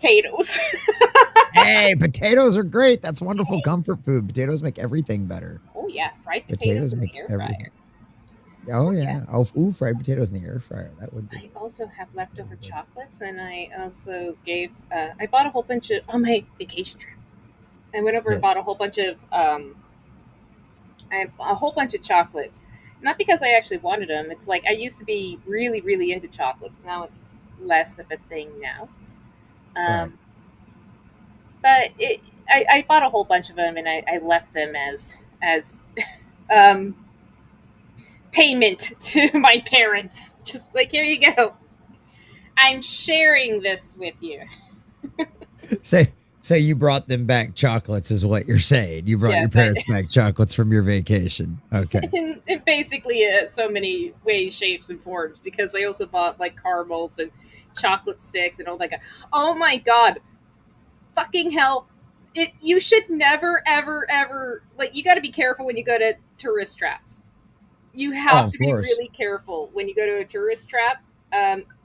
potatoes. Hey, potatoes are great. That's wonderful comfort food. Potatoes make everything better. Oh yeah, fried potatoes in the air fryer. Oh yeah. Oh, ooh, fried potatoes in the air fryer. That would be. I also have leftover chocolates, and I also gave. I bought a whole bunch of on my vacation trip. I went over and bought a whole bunch of. A whole bunch of chocolates, not because I actually wanted them. It's like I used to be really, really into chocolates. Now it's less of a thing now. Right. But I bought a whole bunch of them, and I left them as payment to my parents. Just like, here you go. I'm sharing this with you. So you brought them back chocolates is what you're saying. You brought your parents back chocolates from your vacation. Okay. In basically so many ways, shapes, and forms, because I also bought like caramels and chocolate sticks and all that. Oh my God. Fucking hell. You should never, ever, ever, like, you got to be careful when you go to tourist traps. You have to be really careful when you go to a tourist trap.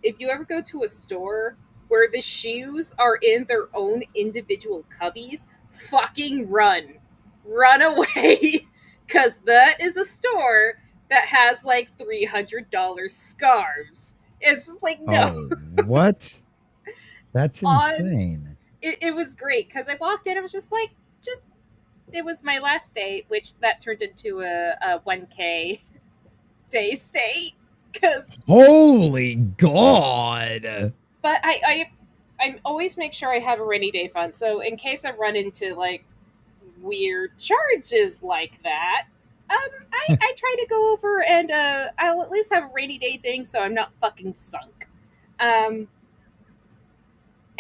If you ever go to a store where the shoes are in their own individual cubbies, fucking run. Run away. Because that is a store that has like $300 scarves. It's just like, no. Oh, what? That's insane. It was great because I walked in, I was just like, it was my last day, which that turned into a 1K day stay. Cause, holy God. But I always make sure I have a rainy day fund. So in case I run into like weird charges like that, I try to go over and I'll at least have a rainy day thing so I'm not fucking sunk.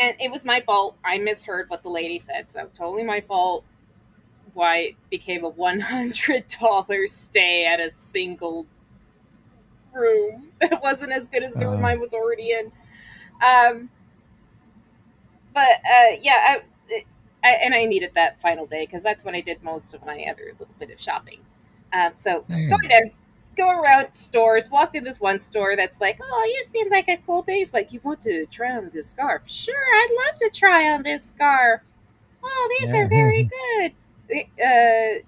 And it was my fault. I misheard what the lady said, so totally my fault why it became a $100 stay at a single room. It wasn't as good as the room I was already in. Yeah, I needed that final day because that's when I did most of my other little bit of shopping. So go around stores, walked in this one store that's like, oh, you seem like a cool thing. It's like, you want to try on this scarf? Sure, I'd love to try on this scarf. Oh, these are very good.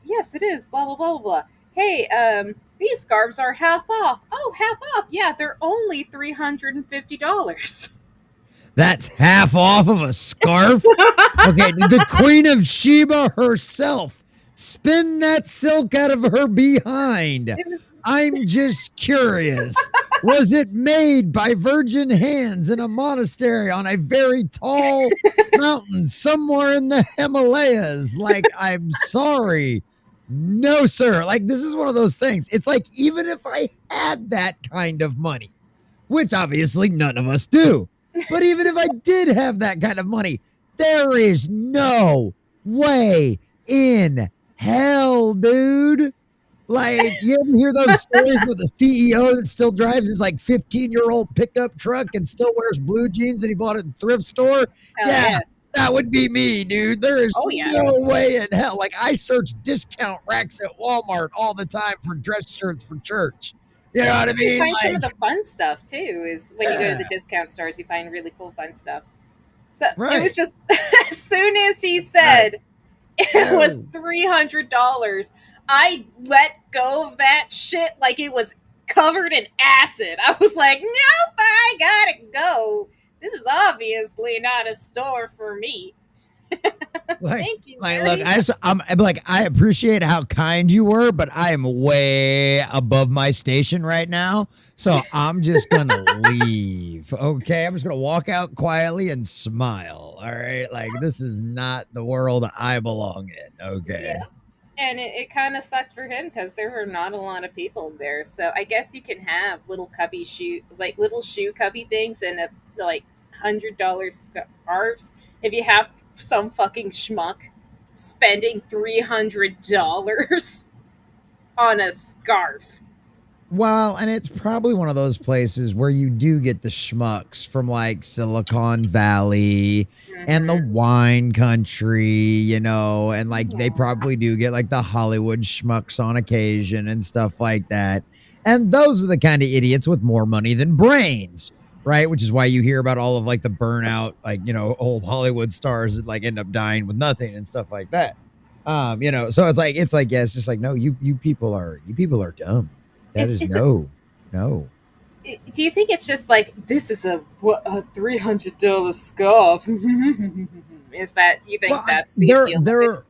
Yes, it is. Blah, blah, blah, blah, blah. Hey, these scarves are half off. Oh, half off. Yeah, they're only $350. That's half off of a scarf? Okay, the Queen of Sheba herself spin that silk out of her behind. I'm just curious. Was it made by virgin hands in a monastery on a very tall mountain somewhere in the Himalayas? Like, I'm sorry. No, sir. Like, this is one of those things. It's like, even if I had that kind of money, which obviously none of us do, but even if I did have that kind of money, there is no way in hell, dude. Like, you ever hear those stories about the CEO that still drives his like 15-year-old pickup truck and still wears blue jeans that he bought at a thrift store? Yeah, that would be me, dude. There is no way in hell. Like, I search discount racks at Walmart all the time for dress shirts for church. You know what I mean? You find some of the fun stuff too. Is when you go to the discount stores, you find really cool fun stuff. So it was just as soon as he said it was $300, I let go of that shit like it was covered in acid. I was like, nope, I gotta go. This is obviously not a store for me. Thank you. Like, look, I'm like, I appreciate how kind you were, but I am way above my station right now. So I'm just gonna leave. Okay. I'm just gonna walk out quietly and smile. All right. Like, this is not the world I belong in. Okay. Yeah. And it kind of sucked for him because there were not a lot of people there. So I guess you can have little shoe cubby things and like $100 scarves if you have some fucking schmuck spending $300 on a scarf. Well, and it's probably one of those places where you do get the schmucks from like Silicon Valley and the wine country, you know, and like they probably do get like the Hollywood schmucks on occasion and stuff like that. And those are the kind of idiots with more money than brains right? Which is why you hear about all of like the burnout, like, you know, old Hollywood stars that like end up dying with nothing and stuff like that. You know, so it's like, yeah, it's just like, no, you people are dumb. That is no. Do you think it's just like, this is a $300 scarf? Is that, do you think that's the appeal?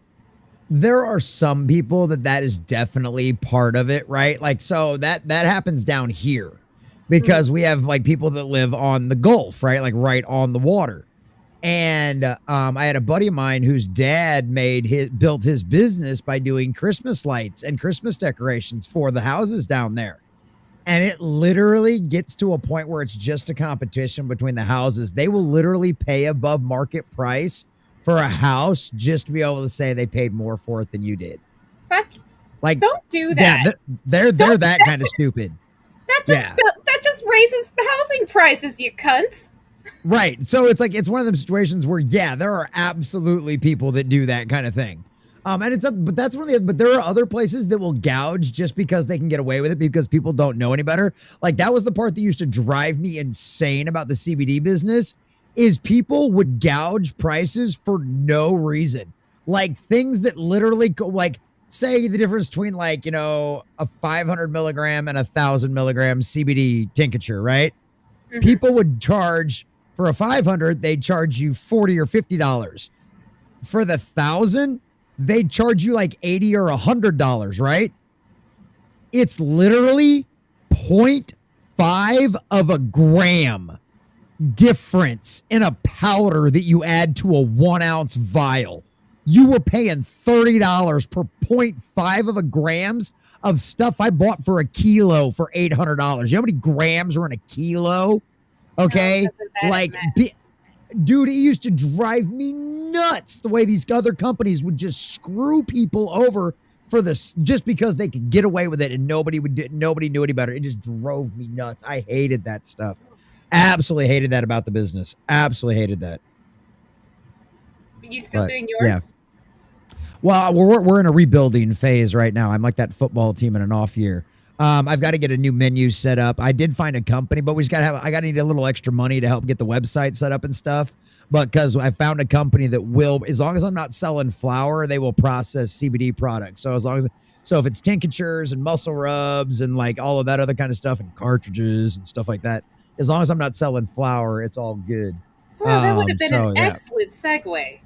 There are some people that is definitely part of it, right? Like, so that happens down here because we have like people that live on the Gulf, right? Like right on the water. And I had a buddy of mine whose dad built his business by doing Christmas lights and Christmas decorations for the houses down there. And it literally gets to a point where it's just a competition between the houses. They will literally pay above market price for a house just to be able to say they paid more for it than you did. Fuck. Like, don't do that. Yeah, they're that kind of stupid. That just raises housing prices, you cunts. Right. So it's like, it's one of them situations where, yeah, there are absolutely people that do that kind of thing. But that's one of but there are other places that will gouge just because they can get away with it because people don't know any better. Like, that was the part that used to drive me insane about the CBD business, is people would gouge prices for no reason. Like, things that literally go, like, say the difference between, like, you know, a 500 milligram and 1,000 milligram CBD tincture, right? Mm-hmm. People would charge for a 500, they'd charge you $40 or $50. For the 1,000, they'd charge you like $80 or $100, right? It's literally 0.5 of a gram difference in a powder that you add to a 1 ounce vial. You were paying $30 per 0.5 of a grams of stuff I bought for a kilo for $800. You know how many grams are in a kilo? Okay. Like, dude, it used to drive me nuts the way these other companies would just screw people over for this just because they could get away with it and nobody knew any better. It just drove me nuts. I hated that stuff. Absolutely hated that about the business. Absolutely hated that. You still doing yours? Yeah. Well, we're in a rebuilding phase right now. I'm like that football team in an off year. I've got to get a new menu set up. I did find a company, but I need a little extra money to help get the website set up and stuff. But because I found a company that will, as long as I'm not selling flour, they will process CBD products. So if it's tinctures and muscle rubs and like all of that other kind of stuff and cartridges and stuff like that, as long as I'm not selling flour, it's all good. Well, that would have been an excellent segue.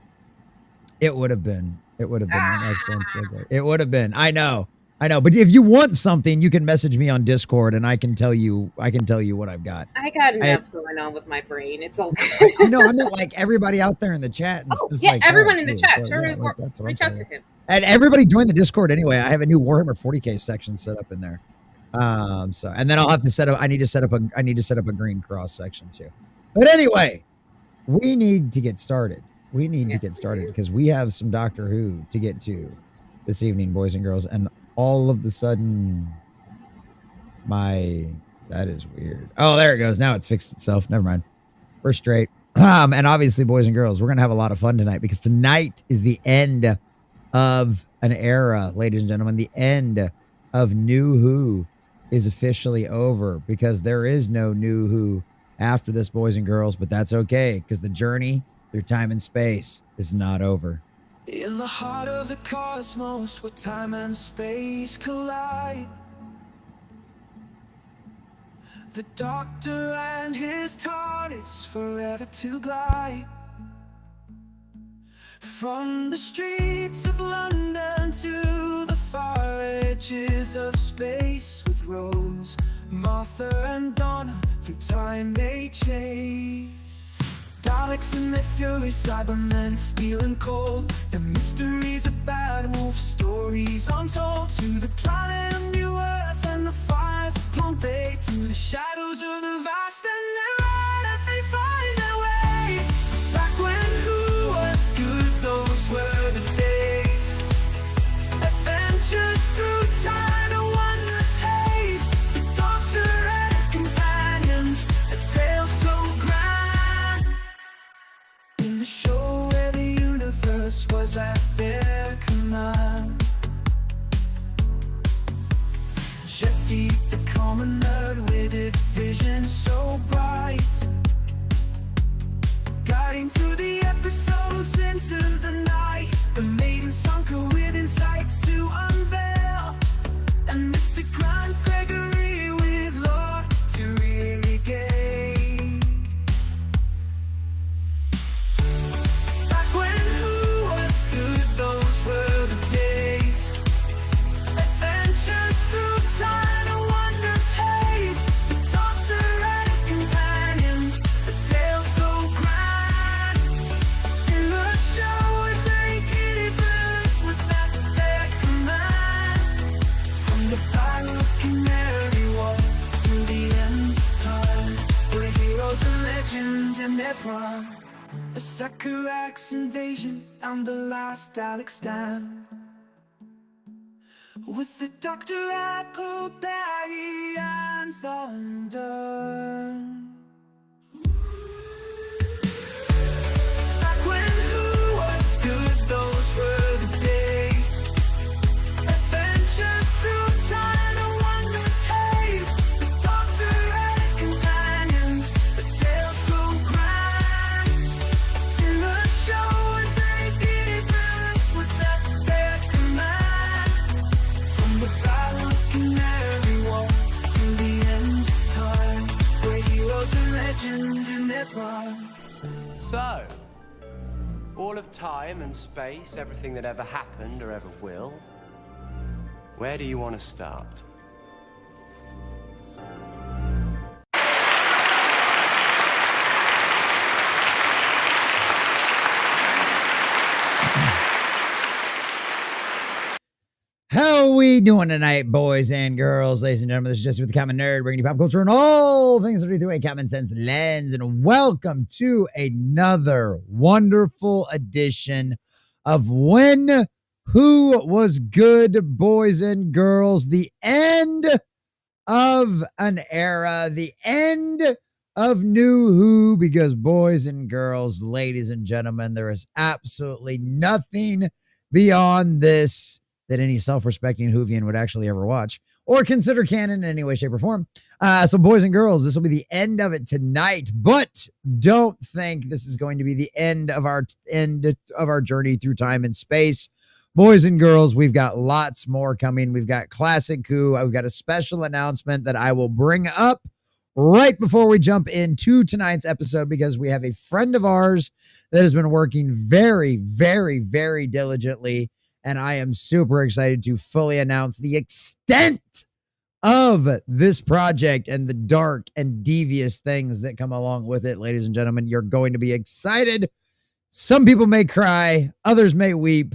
It would have been. It would have been an excellent segue. It would have been. I know. But if you want something, you can message me on Discord and I can tell you what I've got. I got enough going on with my brain. It's all good. No, I meant like everybody out there in the chat and stuff like everyone that, in the chat. So, reach out to him. And everybody join the Discord anyway. I have a new Warhammer 40K section set up in there. And then I'll have to set up a green cross section too. But anyway, we need to get started. We need to get started because we have some Doctor Who to get to this evening, boys and girls. And all of the sudden, that is weird. Oh, there it goes. Now it's fixed itself. Never mind. We're straight. And obviously, boys and girls, we're going to have a lot of fun tonight because tonight is the end of an era, ladies and gentlemen. The end of New Who is officially over because there is no New Who after this, boys and girls. But that's okay because the journey through time and space is not over. In the heart of the cosmos, where time and space collide, the Doctor and his TARDIS forever to glide. From the streets of London to the far edges of space, with Rose, Martha and Donna, through time they chase. Daleks and their fury, Cybermen, steel and cold, the mysteries of Bad Wolf, stories untold. To the planet of New Earth and the fires of Pompeii, through the shadows of the vast and thereafter they find their way. Back when Who was good, those were the days. Adventures through time, a wondrous haze. The Doctor and his companions, a tale so grand. In the show where the universe was at their command, Jesse, the common nerd with a vision so bright, guiding through the episodes into the night. The Maiden sunk her with insights to unveil, and MrGrantGregory with lore to regain. Back when who was good, those were the days. Adventures through time and wonders haze. The Doctor and his companions, a tale so grand. In the show, a day universe was at their command. From the Battle of Canary Wharf to the end of time, were heroes and legends in their prime. The Sakurax invasion and the last Dalek stand, with the Doctor at Guardians undone. Back when who was good, those were the days. Adventures through time and wonders haze. The Doctor and his companions, a tale so grand. In the show, a day universe was at their command. From the Battle of Canary Wharf to the end of time, were heroes and legends in their prime. So, all of time and space, everything that ever happened or ever will, where do you want to start? How we doing tonight, boys and girls, ladies and gentlemen? This is Jesse with the Common Nerd, bringing you pop culture and all things that are through a common sense lens. And welcome to another wonderful edition of When Who Was Good, boys and girls. The end of an era, the end of New Who, because boys and girls, ladies and gentlemen, there is absolutely nothing beyond this that any self-respecting Whovian would actually ever watch or consider canon in any way, shape, or form. So boys and girls, this will be the end of it tonight, but don't think this is going to be the end of our journey through time and space. Boys and girls, we've got lots more coming. We've got Classic Who. I've got a special announcement that I will bring up right before we jump into tonight's episode, because we have a friend of ours that has been working very, very, very diligently, and I am super excited to fully announce the extent of this project and the dark and devious things that come along with it. Ladies and gentlemen, you're going to be excited. Some people may cry, others may weep,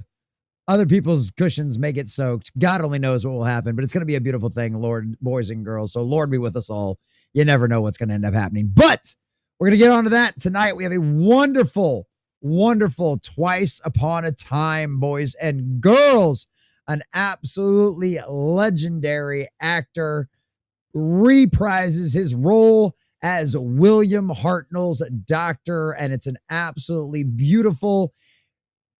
other people's cushions may get soaked. God only knows what will happen, but it's going to be a beautiful thing, Lord, boys and girls. So Lord be with us all. You never know what's going to end up happening, but we're going to get on to that tonight. We have a wonderful Twice Upon a Time, boys and girls. An absolutely legendary actor reprises his role as William Hartnell's doctor, and it's an absolutely beautiful,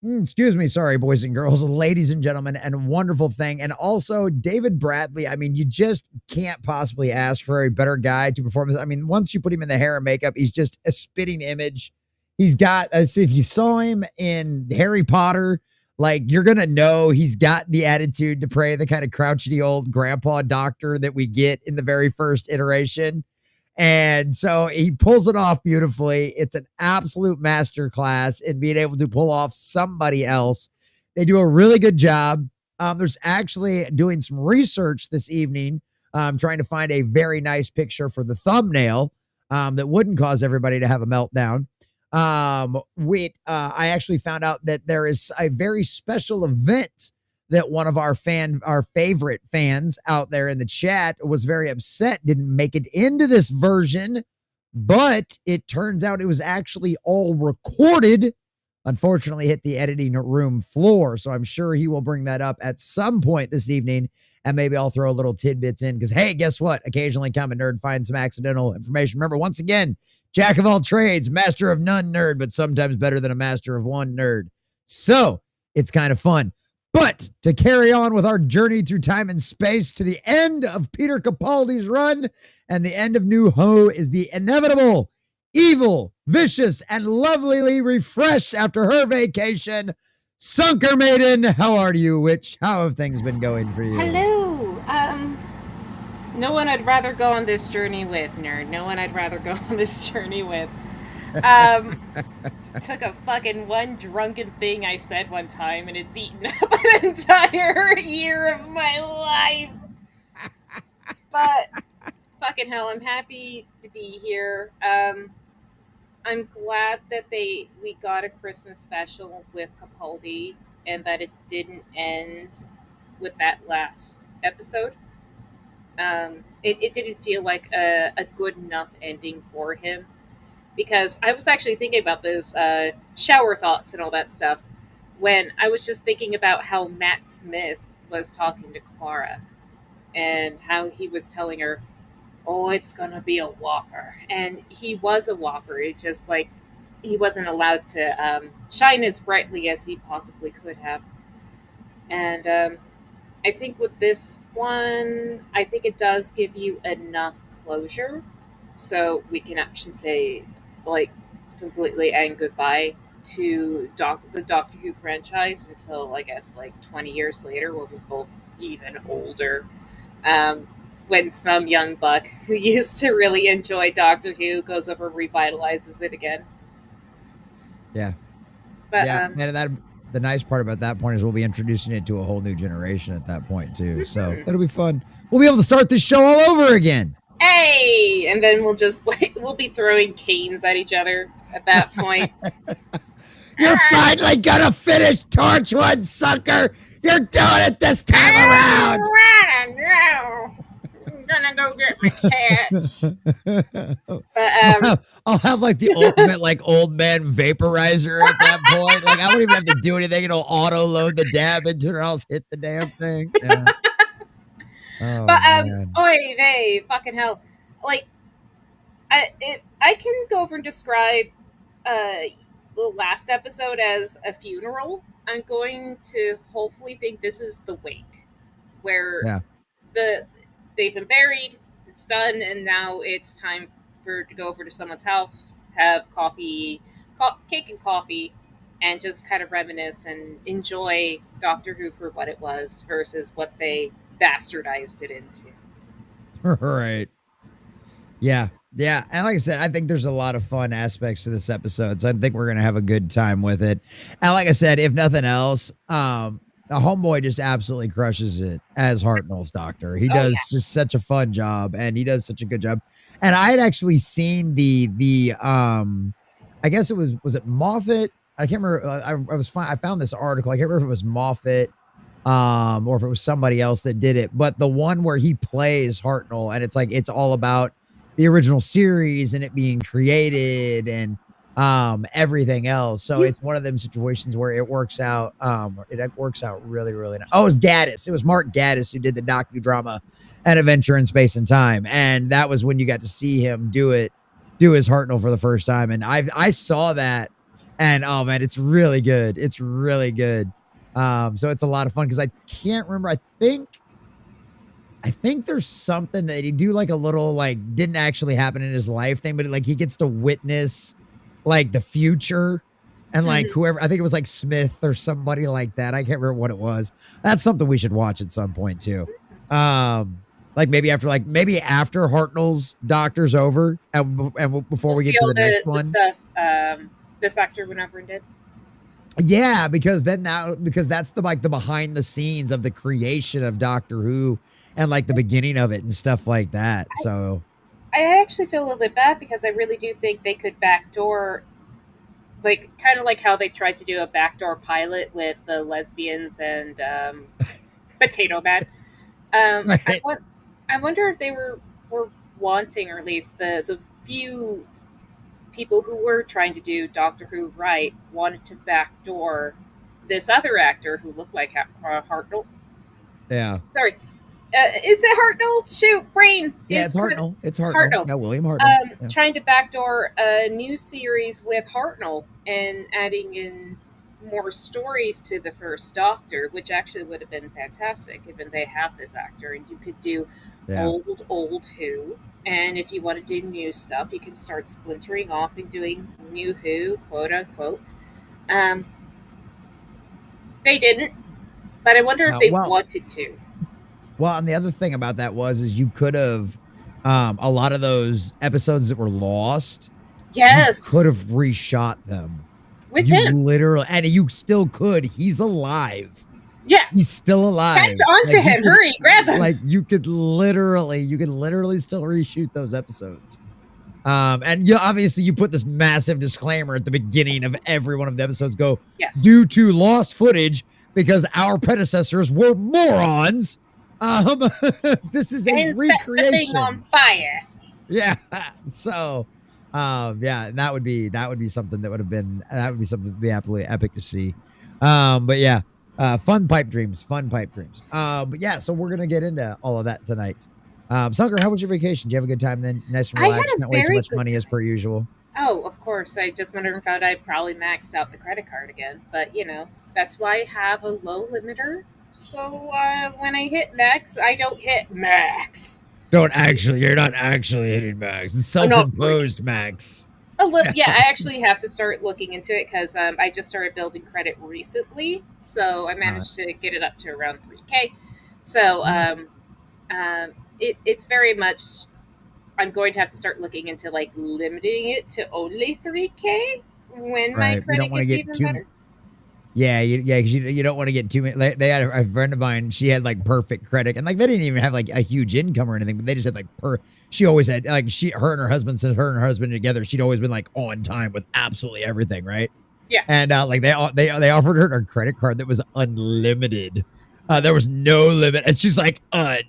boys and girls, ladies and gentlemen, and wonderful thing. And also David Bradley, I mean, you just can't possibly ask for a better guy to perform this. I mean, once you put him in the hair and makeup, he's just a spitting image. He's got, as if you saw him in Harry Potter, like, you're going to know he's got the attitude to play the kind of crouchety old grandpa doctor that we get in the very first iteration. And so he pulls it off beautifully. It's an absolute masterclass in being able to pull off somebody else. They do a really good job. There's actually doing some research this evening, trying to find a very nice picture for the thumbnail that wouldn't cause everybody to have a meltdown. I actually found out that there is a very special event that one of our favorite fans out there in the chat was very upset didn't make it into this version, but it turns out it was actually all recorded. Unfortunately, hit the editing room floor, so I'm sure he will bring that up at some point this evening, and maybe I'll throw a little tidbits in, because hey, guess what? Occasionally Common Nerd finds some accidental information. Remember, once again, jack of all trades, master of none nerd, but sometimes better than a master of one nerd. So it's kind of fun. But to carry on with our journey through time and space to the end of Peter Capaldi's run and the end of New Ho is the inevitable, evil, vicious, and lovelily refreshed after her vacation, Sunker Maiden. How are you, Witch? How have things been going for you? Hello. No one I'd rather go on this journey with, nerd. No one I'd rather go on this journey with. Took a fucking one drunken thing I said one time and it's eaten up an entire year of my life. But fucking hell, I'm happy to be here. I'm glad that we got a Christmas special with Capaldi and that it didn't end with that last episode. It didn't feel like a good enough ending for him. Because I was actually thinking about those shower thoughts and all that stuff when I was just thinking about how Matt Smith was talking to Clara and how he was telling her, oh, it's going to be a whopper. And he was a whopper. It just like he wasn't allowed to shine as brightly as he possibly could have. And I think with this one, I think it does give you enough closure so we can actually say, like, completely and goodbye to the Doctor Who franchise until, I guess, like 20 years later, we'll be both even older. When some young buck who used to really enjoy Doctor Who goes over and revitalizes it again. Yeah. But, yeah, and the nice part about that point is we'll be introducing it to a whole new generation at that point, too. So it'll be fun. We'll be able to start this show all over again. Hey! And then we'll be throwing canes at each other at that point. You're finally gonna finish Torchwood, sucker! You're doing it this time around! I'm gonna go get my catch. But, I'll have like the ultimate like old man vaporizer at that point. Like I don't even have to do anything. It'll auto load the dab into it or else hit the damn thing. Yeah. Oh, but man. oy vey, fucking hell! Like, I can go over and describe the last episode as a funeral. I'm going to hopefully think this is the wake, where they've been buried, it's done, and now it's time to go over to someone's house, have coffee, cake and coffee, and just kind of reminisce and enjoy Doctor Who for what it was versus what they bastardized it into. Right. Yeah. Yeah. And like I said, I think there's a lot of fun aspects to this episode. So I think we're going to have a good time with it. And like I said, if nothing else, the homeboy just absolutely crushes it as Hartnell's Doctor. He does just such a fun job and he does such a good job. And I had actually seen the I guess was it Moffat? I can't remember. I found this article. I can't remember if it was Moffat or if it was somebody else that did it, but the one where he plays Hartnell and it's like it's all about the original series and it being created and everything else. So it's one of them situations where it works out. It works out really, really nice. Oh, it was Gaddis. It was Mark Gaddis who did the docudrama An Adventure in Space and Time, and that was when you got to see him do his Hartnell for the first time. And I saw that, and oh man, it's really good. It's really good. So it's a lot of fun because I can't remember. I think there's something that he do like a little like didn't actually happen in his life thing, but like he gets to witness like the future and like whoever, I think it was like Smith or somebody like that. I can't remember what it was. That's something we should watch at some point too. Like maybe after Hartnell's Doctor's over and before we get to the next one. The stuff this actor went over and did. Yeah, because that's the like the behind the scenes of the creation of Doctor Who and like the beginning of it and stuff like that. So I actually feel a little bit bad because I really do think they could backdoor, like kind of like how they tried to do a backdoor pilot with the lesbians and Potato Man. Right. I wonder if they were wanting, or at least the few people who were trying to do Doctor Who right wanted to backdoor this other actor who looked like Hartnell. Yeah. Sorry. Is it Hartnell? Shoot, brain. Yeah, it's Hartnell. It's Hartnell. Yeah, William Hartnell. Trying to backdoor a new series with Hartnell and adding in more stories to the First Doctor, which actually would have been fantastic if they have this actor, and you could do old Who. And if you want to do new stuff, you can start splintering off and doing new Who, quote unquote. They didn't, but I wonder if they wanted to. Well, and the other thing about that is you could have a lot of those episodes that were lost. Yes, you could have reshot them with him. Literally, and you still could. He's alive. Yeah, he's still alive. Catch onto him! Hurry, grab him! Like you could literally still reshoot those episodes. And obviously you put this massive disclaimer at the beginning of every one of the episodes. Due to lost footage because our predecessors were morons. This is a recreation. Set the thing on fire. Yeah. So, that would be something that would be absolutely epic to see. But yeah, fun pipe dreams. But yeah, so we're gonna get into all of that tonight. Sunker, how was your vacation? Did you have a good time then? Nice and relaxed. Spent way too much money as per usual. Oh, of course. I just wondered if I probably maxed out the credit card again. But, that's why I have a low limiter. So when I hit max, I don't hit max. You're not actually hitting max. It's self-imposed max. Oh, well, yeah, I actually have to start looking into it because I just started building credit recently. So I managed to get it up to around 3K. So it's very much, I'm going to have to start looking into like limiting it to only 3K when my credit gets even better. Yeah, because you don't want to get too many. They had a friend of mine. She had like perfect credit, and like they didn't even have like a huge income or anything. But they just had like She always had like her and her husband, since her and her husband together, she'd always been like on time with absolutely everything, right? Yeah. And like they offered her a credit card that was unlimited. There was no limit, and she's like,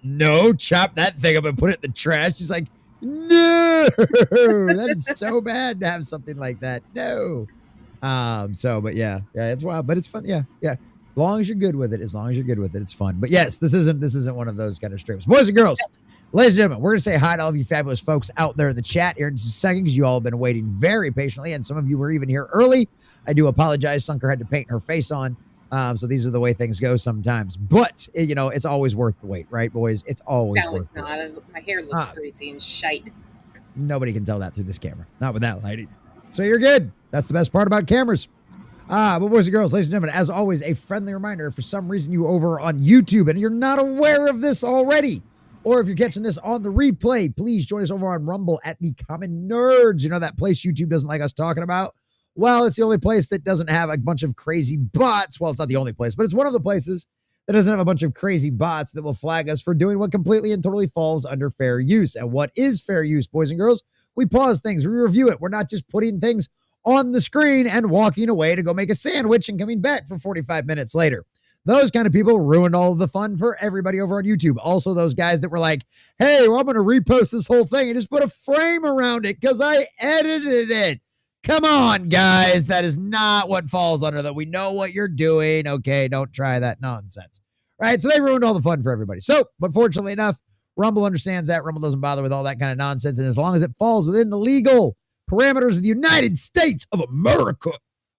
no, chop that thing up and put it in the trash. She's like, no, that is so bad to have something like that. No. But yeah, it's wild, but it's fun. Yeah. As long as you're good with it, it's fun. But yes, this isn't one of those kind of streams. Boys and girls, ladies and gentlemen, we're gonna say hi to all of you fabulous folks out there in the chat here in just a second, because you all have been waiting very patiently, and some of you were even here early. I do apologize. Sunker had to paint her face on. So these are the way things go sometimes, but it's always worth the wait, right, boys? It's always worth the wait. No, it's not. My hair looks greasy and shite. Nobody can tell that through this camera. Not with that lighting. So you're good. That's the best part about cameras. But boys and girls, ladies and gentlemen, as always, a friendly reminder, if for some reason you over on YouTube and you're not aware of this already, or if you're catching this on the replay, please join us over on Rumble at Becoming Nerds. That place YouTube doesn't like us talking about? Well, it's the only place that doesn't have a bunch of crazy bots. Well, it's not the only place, but it's one of the places that doesn't have a bunch of crazy bots that will flag us for doing what completely and totally falls under fair use. And what is fair use, boys and girls? We pause things, we review it. We're not just putting things on the screen and walking away to go make a sandwich and coming back for 45 minutes later. Those kind of people ruined all of the fun for everybody over on YouTube. Also, those guys that were like, hey, well, I'm going to repost this whole thing and just put a frame around it because I edited it. Come on, guys. That is not what falls under that. We know what you're doing. Okay, don't try that nonsense. Right? So they ruined all the fun for everybody. So, but fortunately enough, Rumble understands that. Rumble doesn't bother with all that kind of nonsense. And as long as it falls within the legal parameters of the United States of America,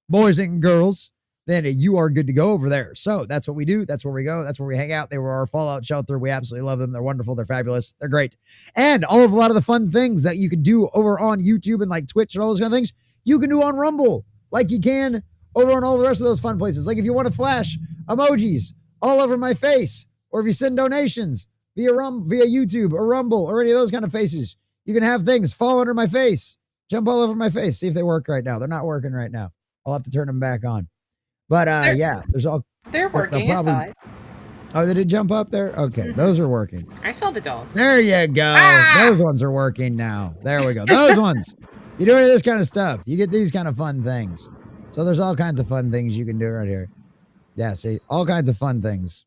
boys and girls, then you are good to go over there. So that's what we do. That's where we go. That's where we hang out. They were our fallout shelter. We absolutely love them. They're wonderful. They're fabulous. They're great. And a lot of the fun things that you can do over on YouTube and like Twitch and all those kind of things, you can do on Rumble, like you can over on all the rest of those fun places. Like if you want to flash emojis all over my face, or if you send donations via YouTube or Rumble or any of those kind of faces, you can have things fall under my face, jump all over my face. See if they work right now. They're not working right now. I'll have to turn them back on. But they're working. Probably, oh, they did jump up there? Okay, those are working. I saw the dog. There you go. Those ones are working now. There we go. Those ones. You do any of this kind of stuff, you get these kind of fun things. So there's all kinds of fun things you can do right here. Yeah, see, all kinds of fun things.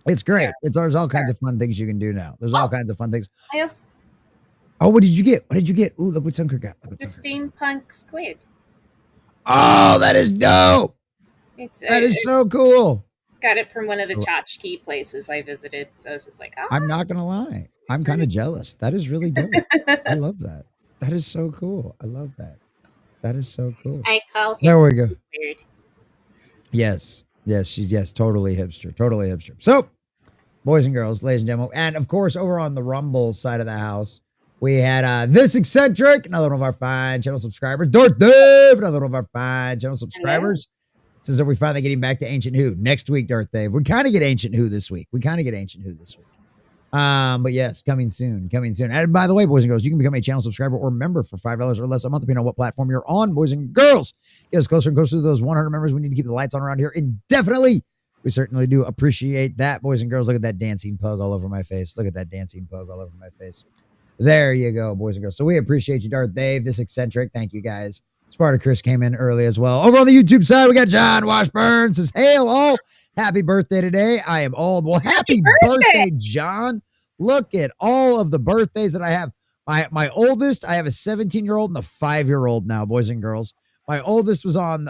It's great. There's all kinds of fun things you can do now. There's all kinds of fun things. Yes. Oh, what did you get? Ooh, look what Sunker got. The steampunk squid. Oh, that is dope. That is so cool. Got it from one of the tchotchke places I visited. So I was just like, I'm not going to lie. I'm kind of jealous. That is really dope. I love that. That is so cool. I love that. That is so cool. I call him there we go. Weird. Yes. Yes, totally hipster. Totally hipster. So, boys and girls, ladies and gentlemen, and of course, over on the Rumble side of the house, we had this eccentric, another one of our fine channel subscribers. Darth Dave, another one of our fine channel subscribers. Says that we're finally getting back to Ancient Who next week, Darth Dave. We kind of get Ancient Who this week. But yes, coming soon. And by the way, boys and girls, you can become a channel subscriber or member for $5 or less a month, depending on what platform you're on, boys and girls. Get us closer and closer to those 100 members. We need to keep the lights on around here indefinitely. We certainly do appreciate that, boys and girls. Look at that dancing pug all over my face. There you go, boys and girls. So we appreciate you, Darth Dave, this eccentric. Thank you, guys. Spartacus came in early as well. Over on the YouTube side, we got John Washburn. Says, hail all. Happy birthday today. I am old. Well, happy birthday, John. Look at all of the birthdays that I have. My oldest, I have a 17-year-old and a 5-year-old now, boys and girls. My oldest was on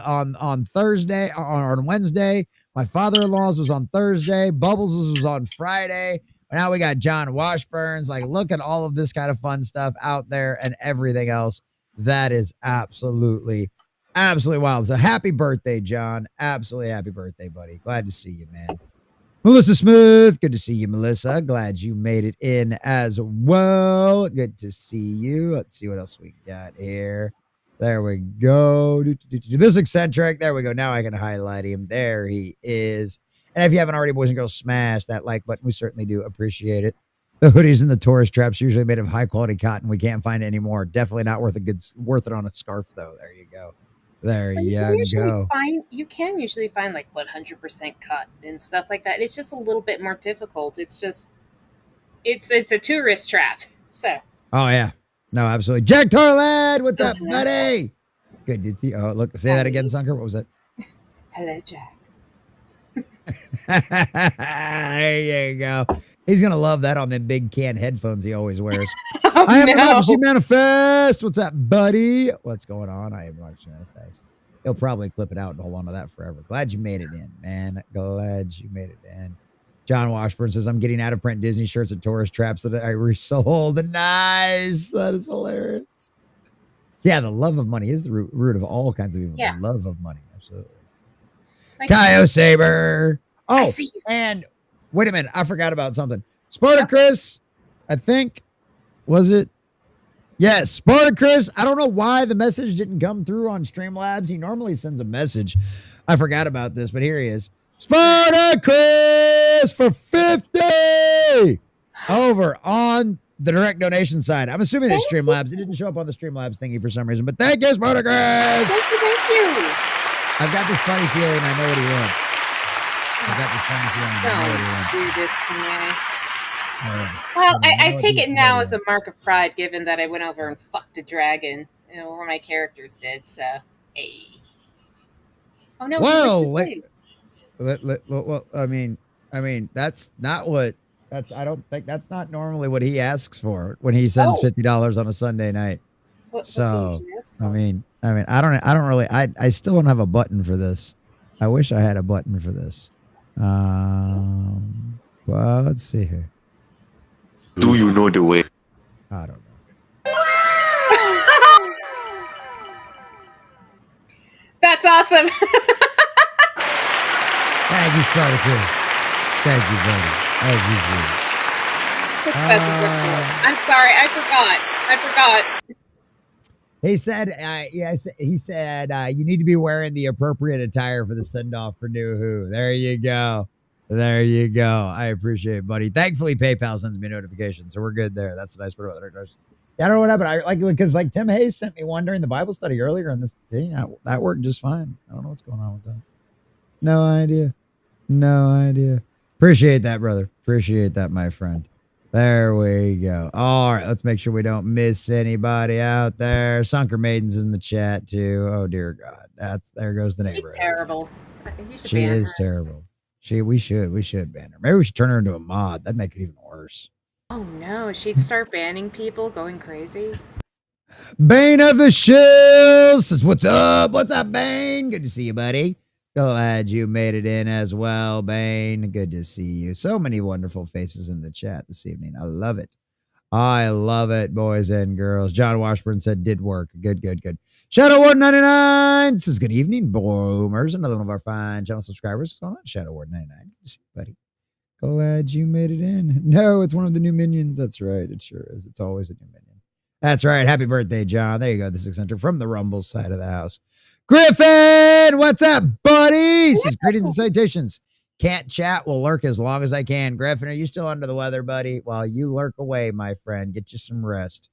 Thursday, on Wednesday. My father-in-law's was on Thursday. Bubbles' was on Friday. Now we got John Washburn's. Like, look at all of this kind of fun stuff out there and everything else. That is absolutely wild. So happy birthday, John. Absolutely happy birthday, buddy. Glad to see you, man. Melissa Smooth. Good to see you, Melissa. Glad you made it in as well. Good to see you. Let's see what else we got here. There we go. This eccentric. There we go. Now I can highlight him. There he is. And if you haven't already, boys and girls, smash that like button. We certainly do appreciate it. The hoodies and the tourist traps usually made of high quality cotton. We can't find it anymore. Definitely not worth it on a scarf though. There you go. There you go. You can usually find like 100% cotton and stuff like that. It's just a little bit more difficult. It's a tourist trap. So. Oh yeah. No, absolutely. Jack Torlad, what's up, buddy? Good to see you. Oh, look, say that again, Sunker. What was that? Hello, Jack. There you go. He's gonna love that on them big can headphones he always wears. I am Democracy Manifest. What's up, buddy? What's going on? I am Democracy Manifest. He'll probably clip it out and hold on to that forever. Glad you made it in, man. Glad you made it in. John Washburn says, I'm getting out of print Disney shirts and tourist traps that I resold. Nice. That is hilarious. Yeah, the love of money is the root of all kinds of evil. Yeah. The love of money. Absolutely. Like, Kyo Saber. Oh, and wait a minute. I forgot about something. Spartacus, I think, was it? Yes, Spartacus. I don't know why the message didn't come through on Streamlabs. He normally sends a message. I forgot about this, but here he is. Spartacus for 50 over on the direct donation side. I'm assuming it's Streamlabs. It didn't show up on the Streamlabs thingy for some reason, but thank you, Spartacus. Thank you. I've got this funny feeling I know what he wants. Don't do this to me. Well, I take it now as a mark of pride, given that I went over and fucked a dragon, where my characters did. So, hey. Oh no! Well, well, I mean, that's not what. I don't think that's not normally what he asks for when he sends $50 on a Sunday night. So, I mean, I don't really. I still don't have a button for this. I wish I had a button for this. Well, let's see here. Do you know the way? I don't know. That's awesome. Thank you, Spartacus. Thank you, buddy. Thank you, I'm sorry, I forgot. He said, he said, you need to be wearing the appropriate attire for the send-off for New Who. There you go. There you go. I appreciate it, buddy. Thankfully, PayPal sends me notifications, so we're good there. That's the nice part about it. I don't know what happened. I because Tim Hayes sent me one during the Bible study earlier, and this thing that worked just fine. I don't know what's going on with that. No idea. Appreciate that, brother. Appreciate that, my friend. There we go. All right, let's make sure we don't miss anybody out there. Sunker Maiden's in the chat too. Oh dear God, there goes the neighbor. She's terrible. She is terrible. We should ban her. Maybe we should turn her into a mod. That'd make it even worse. Oh no, she'd start banning people, going crazy. Bane of the Shills says, what's up? What's up, Bane? Good to see you, buddy. Glad you made it in as well, Bane. Good to see you. So many wonderful faces in the chat this evening. I love it. I love it, boys and girls. John Washburn said did work. Good, good, good. Shadow Ward 99 says good evening, boomers. Another one of our fine channel subscribers. What's going on, Shadow Ward 99? Good to see you, buddy. Glad you made it in. No, it's one of the new minions. That's right. It sure is. It's always a new minion. That's right. Happy birthday, John. There you go. The 600 from the Rumble side of the house. Griffin, what's up, buddy? Says greetings and citations. Can't chat, will lurk as long as I can. Griffin, are you still under the weather, buddy? Well, you lurk away, my friend. Get you some rest.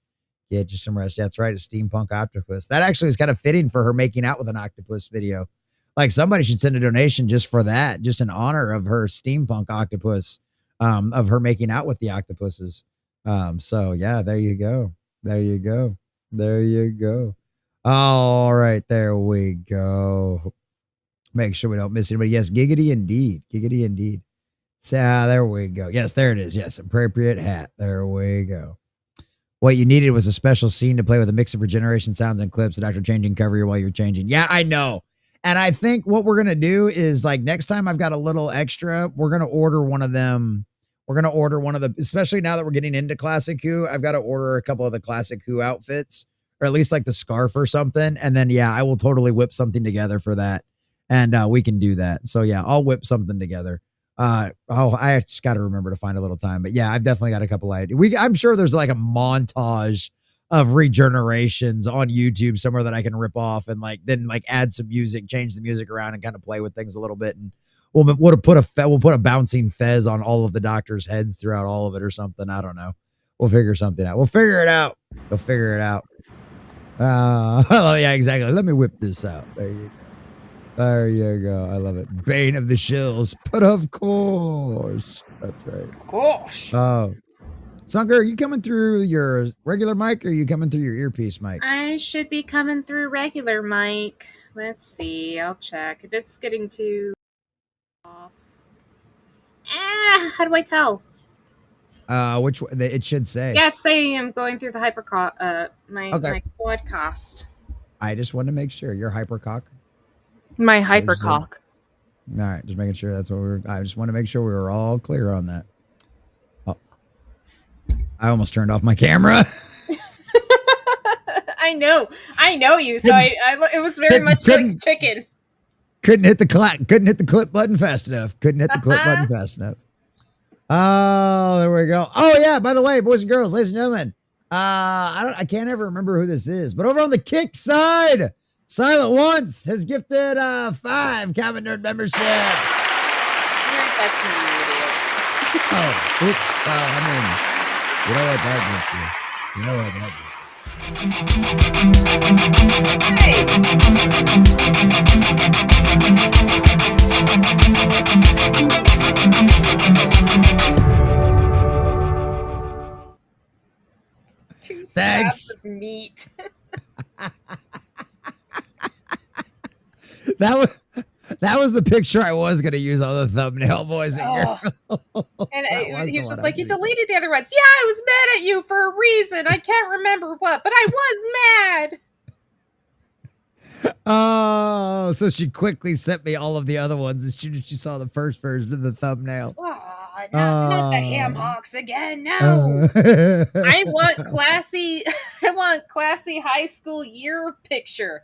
Get you some rest. That's right, a steampunk octopus. That actually is kind of fitting for her making out with an octopus video. Like somebody should send a donation just for that, just in honor of her steampunk octopus, of her making out with the octopuses. So yeah, there you go. There you go. There you go. All right, there we go. Make sure we don't miss anybody. Yes, giggity indeed. Giggity indeed. So there we go. Yes, there it is. Yes, appropriate hat. There we go. What you needed was a special scene to play with a mix of regeneration sounds and clips. The doctor changing cover you while you're changing. Yeah, I know. And I think what we're going to do is like next time I've got a little extra, we're going to order one of them. We're going to order one of the, especially now that we're getting into Classic Who, I've got to order a couple of the Classic Who outfits, or at least like the scarf or something. And then, yeah, I will totally whip something together for that. And we can do that. So yeah, I'll whip something together. I just got to remember to find a little time, but yeah, I've definitely got a couple ideas. I'm sure there's like a montage of regenerations on YouTube somewhere that I can rip off and like, then like add some music, change the music around and kind of play with things a little bit. And we'll put a bouncing fez on all of the doctor's heads throughout all of it or something. I don't know. We'll figure something out. We'll figure it out. We'll figure it out. Oh yeah, exactly. Let me whip this out. There you go. There you go. I love it. Bane of the Shills. But of course. That's right. Of course. Oh. Sunker, are you coming through your regular mic or are you coming through your earpiece mic? I should be coming through regular mic. Let's see. I'll check. If it's getting too off. How do I tell? Which one? It should say. Yeah, it's saying I'm going through the my podcast. I just want to make sure. You're hypercock. My hypercock. All right, just making sure that's what I just want to make sure we were all clear on that. Oh, I almost turned off my camera. I know you. So it was very much like chicken. Couldn't hit the clip button fast enough. Oh, there we go. Oh yeah, by the way, boys and girls, ladies and gentlemen, I can't ever remember who this is, but over on the Kick side, Silent Once has gifted 5 Cabin Nerd memberships. That's me, you idiot. Oh, oops. Well, I mean, you know what that gets you. You know what that gets Hey. 2 Thanks. slabs of meat. That was the picture I was going to use on the thumbnail, boys and girls. And he was just like, you deleted the other ones. Yeah, I was mad at you for a reason. I can't remember what, but I was mad. Oh, so she quickly sent me all of the other ones as soon as she saw the first version of the thumbnail. Oh, not the ham hocks again. No. I want classy high school year picture.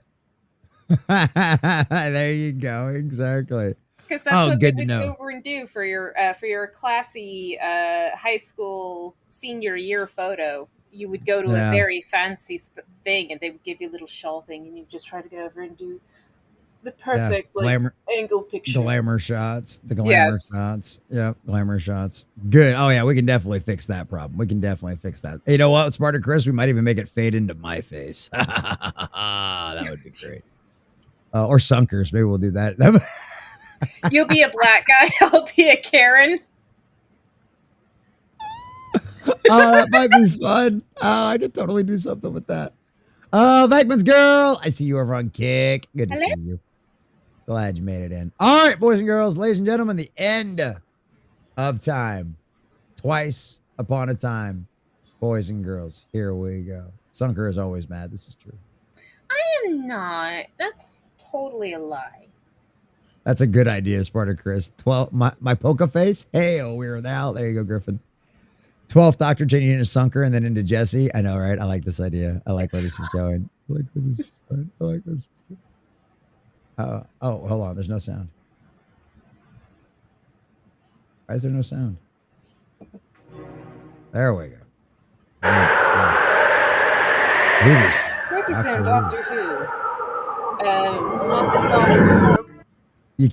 There you go. Exactly. Because that's what they would go over and do for your classy high school senior year photo. You would go to a very fancy thing, and they would give you a little shawl thing, and you just try to go over and do the perfect angle picture. Glamour shots. The glamour shots. Yep, glamour shots. Good. Oh yeah, we can definitely fix that problem. We can definitely fix that. You know what, Sparta Chris? We might even make it fade into my face. That would be great. Or Sunkers. Maybe we'll do that. You'll be a black guy. I'll be a Karen. Oh, that might be fun. Oh, I could totally do something with that. Oh, Vackman's girl. I see you over on Kick. Good to see you. Glad you made it in. All right, boys and girls, ladies and gentlemen, the end of time. Twice upon a time. Boys and girls, here we go. Sunker is always mad. This is true. I am not. That's totally a lie. That's a good idea, Sparta Chris. 12, my poker face. Hey, oh, we're now. There you go, Griffin. 12th Doctor changing into Sunker and then into Jesse. I know, right? I like this idea. I like where this is going. I like where this is going. I like where this is going. Oh, hold on. There's no sound. Why is there no sound? There we go. Previously on Doctor Who. Moffat lost. You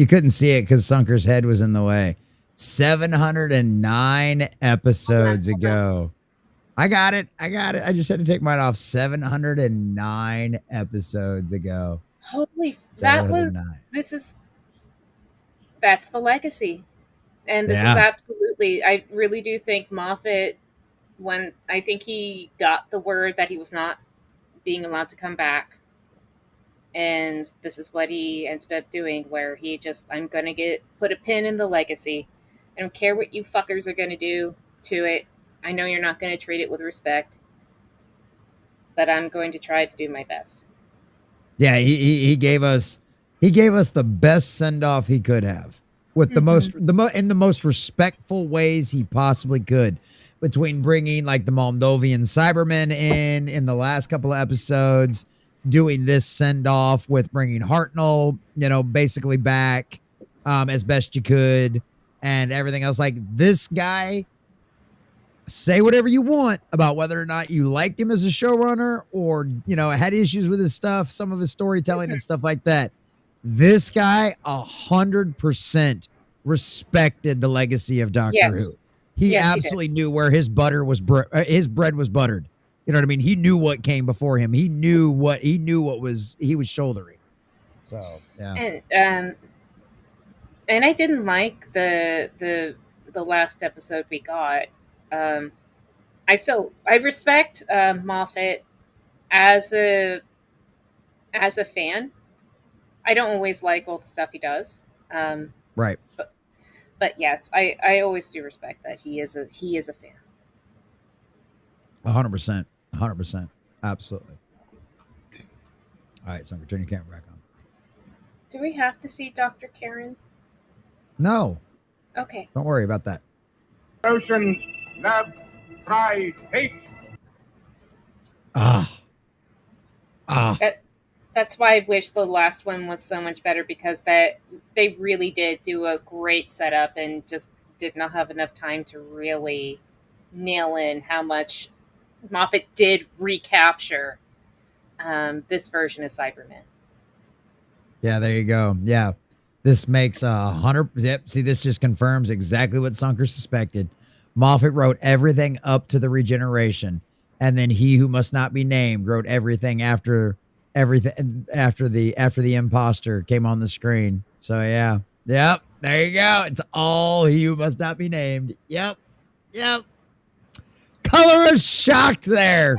couldn't see it because Sunker's head was in the way. 709 episodes ago. I got it. I just had to take mine off. 709 episodes ago. Holy, that's the legacy. And this is absolutely, I really do think Moffat, when I think he got the word that he was not being allowed to come back, and this is what he ended up doing, where he just, I'm going to put a pin in the legacy. I don't care what you fuckers are going to do to it. I know you're not going to treat it with respect, but I'm going to try to do my best. Yeah, he gave us the best send off he could have, with the most respectful ways he possibly could, between bringing like the Moldovan Cybermen in the last couple of episodes, doing this send off with bringing Hartnell, basically back as best you could, and everything else. Like, this guy, say whatever you want about whether or not you liked him as a showrunner or, had issues with his stuff, some of his storytelling and stuff like that. This guy 100% respected the legacy of Doctor Who. He absolutely knew where his bread was buttered. You know what I mean? He knew what came before him. He knew what he was shouldering. So, yeah. And I didn't like the last episode we got. I respect Moffat as a fan. I don't always like all the stuff he does. Right. But yes, I always do respect that he is a fan. 100%. 100%. Absolutely. All right, so turn your camera back on. Do we have to see Dr. Karen? No. Okay. Don't worry about that. Ocean, love, pride, hate. That's why I wish the last one was so much better, because they really did do a great setup and just did not have enough time to really nail in how much Moffat did recapture this version of Cybermen. Yeah, there you go. Yeah. This makes 100. Yep. See, this just confirms exactly what Sunker suspected. Moffat wrote everything up to the regeneration, and then he who must not be named wrote everything after the imposter came on the screen. So yeah. Yep. There you go. It's all he who must not be named. Yep. Color is shocked there.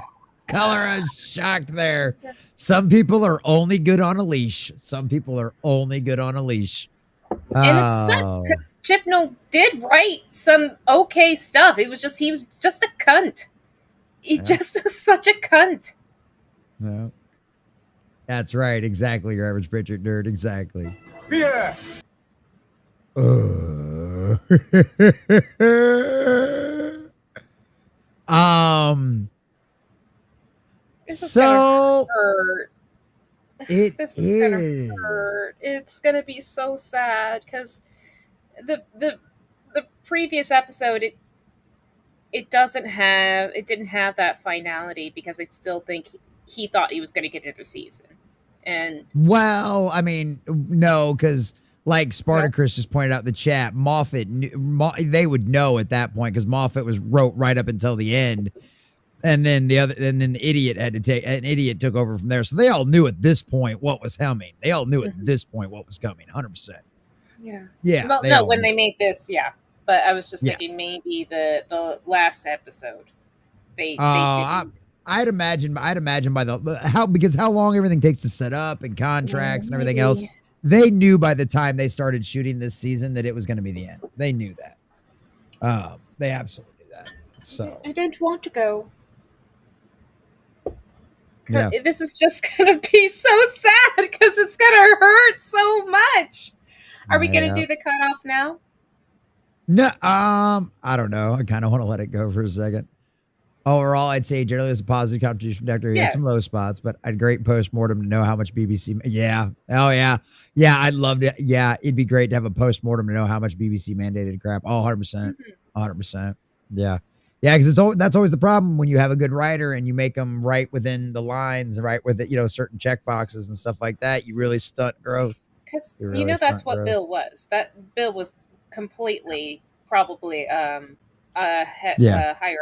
Some people are only good on a leash. And it sucks because Chibnall did write some okay stuff. He was just a cunt. He just is such a cunt. No. That's right. Exactly. Your average Pritchard nerd. Exactly. Fear. So it is. It's gonna be so sad because the previous episode it didn't have that finality, because I still think he thought he was going to get another season. And well, I mean, no, because like Spartacus just pointed out in the chat, Moffat they would know at that point, because Moffat wrote right up until the end. And then the idiot took over from there. So they all knew at this point what was coming. They all knew at this point what was coming. 100%. Yeah. Yeah. Well, no, when they made this, yeah. But I was just thinking maybe the last episode. They I'd imagine by because how long everything takes to set up and contracts and everything else. They knew by the time they started shooting this season that it was going to be the end. They knew that. They absolutely knew that. So I don't want to go. Yeah. This is just going to be so sad because it's going to hurt so much. Are we going to do the cutoff now? No, I don't know. I kind of want to let it go for a second. Overall, I'd say generally it's a positive contribution from Doctor. He had some low spots, but I'd great postmortem to know how much BBC. Yeah. Oh, yeah. Yeah, I'd love to. Yeah, it'd be great to have a postmortem to know how much BBC mandated crap. Oh, 100%. 100%. Yeah. Yeah, because that's always the problem when you have a good writer and you make them write within the lines, right, with it, certain check boxes and stuff like that. You really stunt growth. Because Really that's what Bill was. That Bill was completely probably higher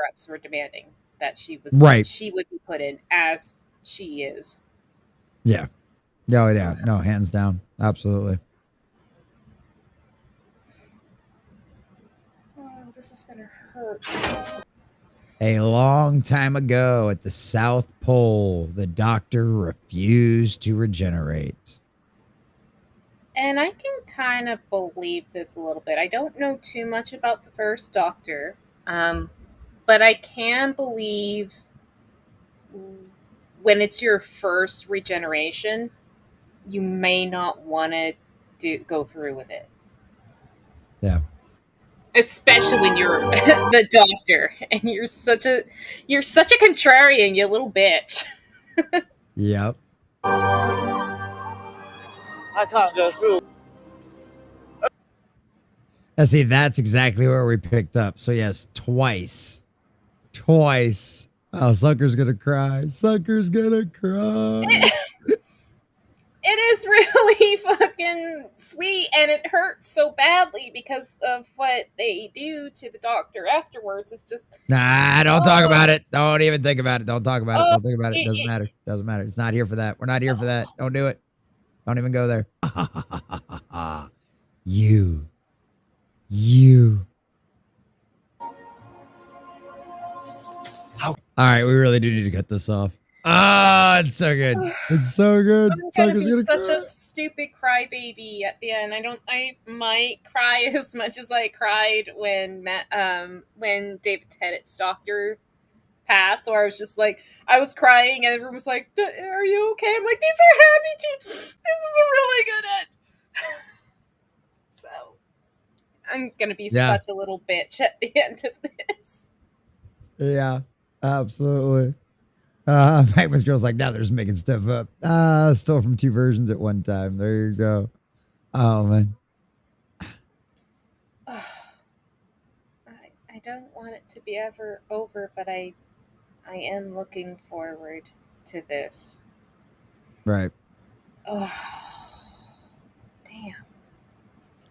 ups were demanding that she was right. She would be put in as she is. Yeah. No, yeah. No, hands down. Absolutely. Oh, this is gonna hurt. A long time ago at the South Pole, the Doctor refused to regenerate. And I can kind of believe this a little bit. I don't know too much about the first Doctor, but I can believe when it's your first regeneration, you may not want to go through with it. Yeah. Especially when you're the Doctor and you're such a contrarian, you little bitch. Yep. I can't go through. Now, see, that's exactly where we picked up. So, yes, twice. Oh, Sucker's gonna cry. Sucker's gonna cry. It is really fucking sweet, and it hurts so badly because of what they do to the Doctor afterwards. It's just don't talk about it. Don't even think about it. Don't talk about it. Don't think about it. Doesn't matter. Doesn't matter. It's not here for that. We're not here for that. Don't do it. Don't even go there. You. All right, we really do need to cut this off. It's so good. It's so good. I'm gonna be such a stupid crybaby at the end. I might cry as much as I cried when David Tennant's Doctor passed. Or I was just like, I was crying and everyone was like, "Are you okay?" I'm like, "These are happy tears. This is a really good end." So I'm gonna be such a little bitch at the end of this. Yeah, absolutely. In fact, Miss Girl's like, now they're just making stuff up. Stole from two versions at one time. There you go. Oh, man. I don't want it to be ever over, but I am looking forward to this. Right. Oh, damn.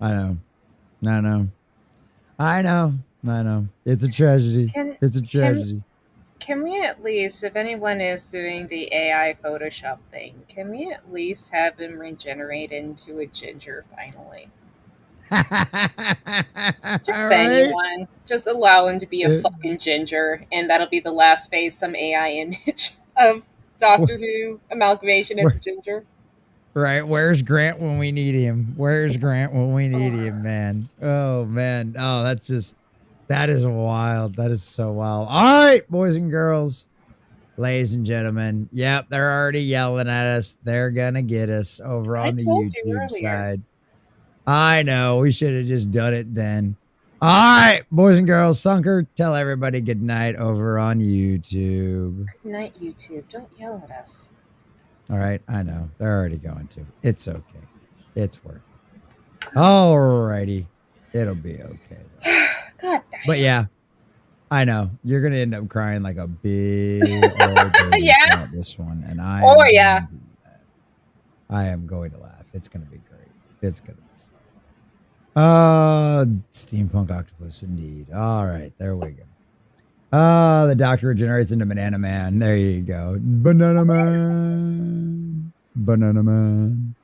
I know. It's a tragedy. It's a tragedy. Can we at least, if anyone is doing the AI Photoshop thing, can we at least have him regenerate into a ginger finally? Just anyone. Just allow him to be a fucking ginger, and that'll be the last phase, some AI image of Doctor Who amalgamation as a ginger. Right. Where's Grant when we need him? Man? Oh, man. Oh, that is wild. That is so wild. All right, boys and girls, ladies and gentlemen. Yep, they're already yelling at us. They're going to get us over on the YouTube side. I know. We should have just done it then. All right, boys and girls. Sunker, tell everybody good night over on YouTube. Good night, YouTube. Don't yell at us. All right, I know. They're already going to. It's okay. It's worth it. All righty. It'll be okay, though. God damn. But yeah, I know. You're going to end up crying like a big old baby about this one. And I am going to laugh. It's going to be great. It's going to be fun. Steampunk octopus indeed. All right, there we go. The Doctor regenerates into Banana Man. There you go. Banana Man.